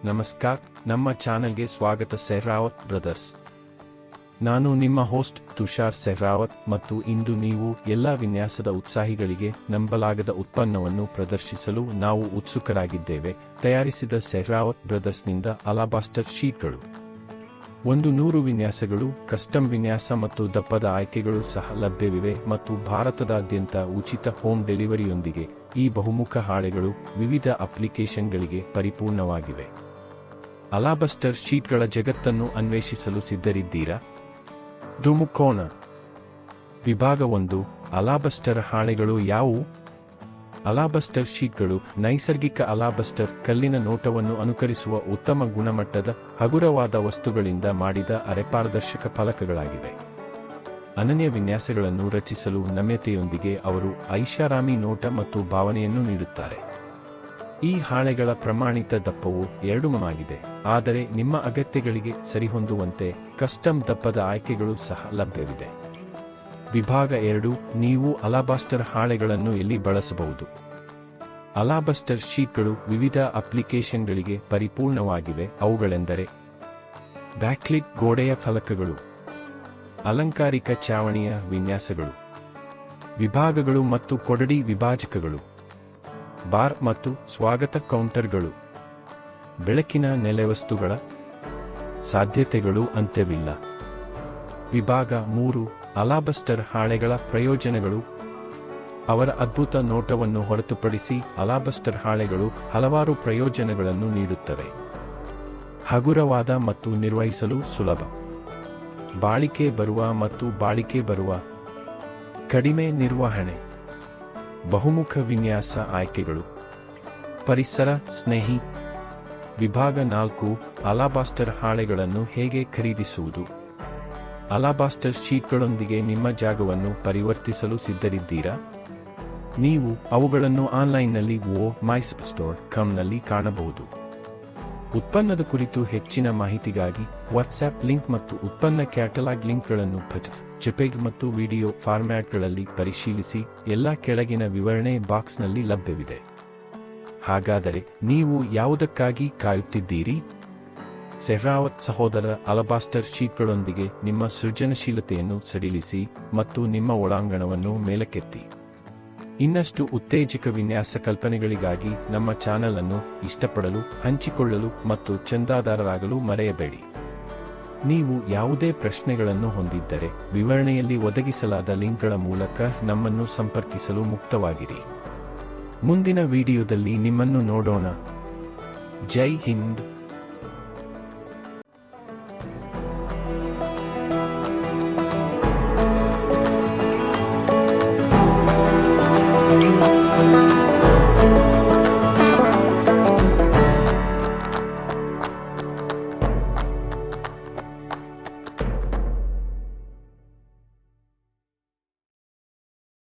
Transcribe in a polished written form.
ನಮಸ್ಕಾರ, ನಮ್ಮ ಚಾನೆಲ್ಗೆ ಸ್ವಾಗತ. ಸೆಹ್ರಾವತ್ ಬ್ರದರ್ಸ್. ನಾನು ನಿಮ್ಮ ಹೋಸ್ಟ್ ತುಷಾರ್ ಸೆಹ್ರಾವತ್ ಮತ್ತು ಇಂದು ನೀವು ಎಲ್ಲ ವಿನ್ಯಾಸದ ಉತ್ಸಾಹಿಗಳಿಗೆ ನಂಬಲಾಗದ ಉತ್ಪನ್ನವನ್ನು ಪ್ರದರ್ಶಿಸಲು ನಾವು ಉತ್ಸುಕರಾಗಿದ್ದೇವೆ. ತಯಾರಿಸಿದ ಸೆಹ್ರಾವತ್ ಬ್ರದರ್ಸ್ನಿಂದ ಅಲಾಬಾಸ್ಟರ್ ಶೀಟ್ಗಳು. 100 ವಿನ್ಯಾಸಗಳು, ಕಸ್ಟಮ್ ವಿನ್ಯಾಸ ಮತ್ತು ದಪ್ಪದ ಆಯ್ಕೆಗಳು ಸಹ ಲಭ್ಯವಿವೆ ಮತ್ತು ಭಾರತದಾದ್ಯಂತ ಉಚಿತ ಹೋಮ್ ಡೆಲಿವರಿಯೊಂದಿಗೆ ಈ ಬಹುಮುಖ ಹಾಳೆಗಳು ವಿವಿಧ ಅಪ್ಲಿಕೇಶನ್ಗಳಿಗೆ ಪರಿಪೂರ್ಣವಾಗಿವೆ. ಅಲಾಬಸ್ಟರ್ ಶೀಟ್ಗಳ ಜಗತ್ತನ್ನು ಅನ್ವೇಷಿಸಲು ಸಿದ್ಧರಿದ್ದೀರಾ? ಧುಮುಕೋಣ. ವಿಭಾಗ 1. ಅಲಾಬಸ್ಟರ್ ಹಾಳೆಗಳು ಯಾವುವು? ಅಲಾಬಸ್ಟರ್ ಶೀಟ್ಗಳು ನೈಸರ್ಗಿಕ ಅಲಾಬಸ್ಟರ್ ಕಲ್ಲಿನ ನೋಟವನ್ನು ಅನುಕರಿಸುವ ಉತ್ತಮ ಗುಣಮಟ್ಟದ ಹಗುರವಾದ ವಸ್ತುಗಳಿಂದ ಮಾಡಿದ ಅರೆಪಾರದರ್ಶಕ ಫಲಕಗಳಾಗಿವೆ. ಅನನ್ಯ ವಿನ್ಯಾಸಗಳನ್ನು ರಚಿಸಲು ನಮ್ಯತೆಯೊಂದಿಗೆ ಅವರು ಐಷಾರಾಮಿ ನೋಟ ಮತ್ತು ಭಾವನೆಯನ್ನು ನೀಡುತ್ತಾರೆ. ಈ ಹಾಳೆಗಳ ಪ್ರಮಾಣಿತ ದಪ್ಪವು 2 mm ಆಗಿದೆ, ಆದರೆ ನಿಮ್ಮ ಅಗತ್ಯಗಳಿಗೆ ಸರಿಹೊಂದುವಂತೆ ಕಸ್ಟಮ್ ದಪ್ಪದ ಆಯ್ಕೆಗಳು ಸಹ ಲಭ್ಯವಿದೆ. ವಿಭಾಗ 2. ನೀವು ಅಲಾಬಾಸ್ಟರ್ ಹಾಳೆಗಳನ್ನು ಎಲ್ಲಿ ಬಳಸಬಹುದು? ಅಲಾಬಸ್ಟರ್ ಶೀಟ್ಗಳು ವಿವಿಧ ಅಪ್ಲಿಕೇಶನ್ಗಳಿಗೆ ಪರಿಪೂರ್ಣವಾಗಿವೆ. ಅವುಗಳೆಂದರೆ ಬ್ಯಾಕ್ಲಿಟ್ ಗೋಡೆಯ ಫಲಕಗಳು, ಅಲಂಕಾರಿಕ ಚಾವಣಿಯ ವಿನ್ಯಾಸಗಳು, ವಿಭಾಗಗಳು ಮತ್ತು ಕೊಠಡಿ ವಿಭಾಜಕಗಳು, ಬಾರ್ ಮತ್ತು ಸ್ವಾಗತ ಕೌಂಟರ್ಗಳು, ಬೆಳಕಿನ ನೆಲೆವಸ್ತುಗಳ ಸಾಧ್ಯತೆಗಳು ಅಂತ್ಯವಿಲ್ಲ. ವಿಭಾಗ 3. ಅಲಾಬಸ್ಟರ್ ಹಾಳೆಗಳ ಪ್ರಯೋಜನಗಳು. ಅವರ ಅದ್ಭುತ ನೋಟವನ್ನು ಹೊರತುಪಡಿಸಿ ಅಲಾಬಸ್ಟರ್ ಹಾಳೆಗಳು ಹಲವಾರು ಪ್ರಯೋಜನಗಳನ್ನು ನೀಡುತ್ತವೆ. ಹಗುರವಾದ ಮತ್ತು ನಿರ್ವಹಿಸಲು ಸುಲಭ, ಬಾಳಿಕೆ ಬರುವ ಕಡಿಮೆ ನಿರ್ವಹಣೆ, ಬಹುಮುಖ ವಿನ್ಯಾಸ ಆಯ್ಕೆಗಳು, ಪರಿಸರ ಸ್ನೇಹಿ. ವಿಭಾಗ 4. ಅಲಾಬಾಸ್ಟರ್ ಹಾಳೆಗಳನ್ನು ಹೇಗೆ ಖರೀದಿಸುವುದು? ಅಲಾಬಾಸ್ಟರ್ ಶೀಟ್ಗಳೊಂದಿಗೆ ನಿಮ್ಮ ಜಾಗವನ್ನು ಪರಿವರ್ತಿಸಲು ಸಿದ್ಧರಿದ್ದೀರಾ? ನೀವು ಅವುಗಳನ್ನು ಆನ್ಲೈನ್ನಲ್ಲಿ myspstore.com ಕಾಣಬಹುದು. ಉತ್ಪನ್ನದ ಕುರಿತು ಹೆಚ್ಚಿನ ಮಾಹಿತಿಗಾಗಿ ವಾಟ್ಸ್ಆಪ್ ಲಿಂಕ್ ಮತ್ತು ಉತ್ಪನ್ನ ಕ್ಯಾಟಲಾಗ್ ಲಿಂಕ್ಗಳನ್ನು ಜೆಪೆಗ್ ಮತ್ತು ವಿಡಿಯೋ ಫಾರ್ಮ್ಯಾಟ್ಗಳಲ್ಲಿ ಪರಿಶೀಲಿಸಿ. ಎಲ್ಲ ಕೆಳಗಿನ ವಿವರಣೆ ಬಾಕ್ಸ್ನಲ್ಲಿ ಲಭ್ಯವಿದೆ. ಹಾಗಾದರೆ ನೀವು ಯಾವುದಕ್ಕಾಗಿ ಕಾಯುತ್ತಿದ್ದೀರಿ? ಸೆಹ್ರಾವತ್ ಸಹೋದರರ ಅಲಾಬಾಸ್ಟರ್ ಶೀಟ್ಗಳೊಂದಿಗೆ ನಿಮ್ಮ ಸೃಜನಶೀಲತೆಯನ್ನು ಸಡಿಲಿಸಿ ಮತ್ತು ನಿಮ್ಮ ಒಳಾಂಗಣವನ್ನು ಮೇಲಕ್ಕೆತ್ತಿ. ಇನ್ನಷ್ಟು ಉತ್ತೇಜಕ ವಿನ್ಯಾಸ ಕಲ್ಪನೆಗಳಿಗಾಗಿ ನಮ್ಮ ಚಾನೆಲ್ ಅನ್ನು ಇಷ್ಟಪಡಲು, ಹಂಚಿಕೊಳ್ಳಲು ಮತ್ತು ಚಂದಾದಾರರಾಗಲು ಮರೆಯಬೇಡಿ. ನೀವು ಯಾವುದೇ ಪ್ರಶ್ನೆಗಳನ್ನು ಹೊಂದಿದ್ದರೆ ವಿವರಣೆಯಲ್ಲಿ ಒದಗಿಸಲಾದ ಲಿಂಕ್ಗಳ ಮೂಲಕ ನಮ್ಮನ್ನು ಸಂಪರ್ಕಿಸಲು ಮುಕ್ತವಾಗಿರಿ. ಮುಂದಿನ ವಿಡಿಯೋದಲ್ಲಿ ನಿಮ್ಮನ್ನು ನೋಡೋಣ. ಜೈ ಹಿಂದ್.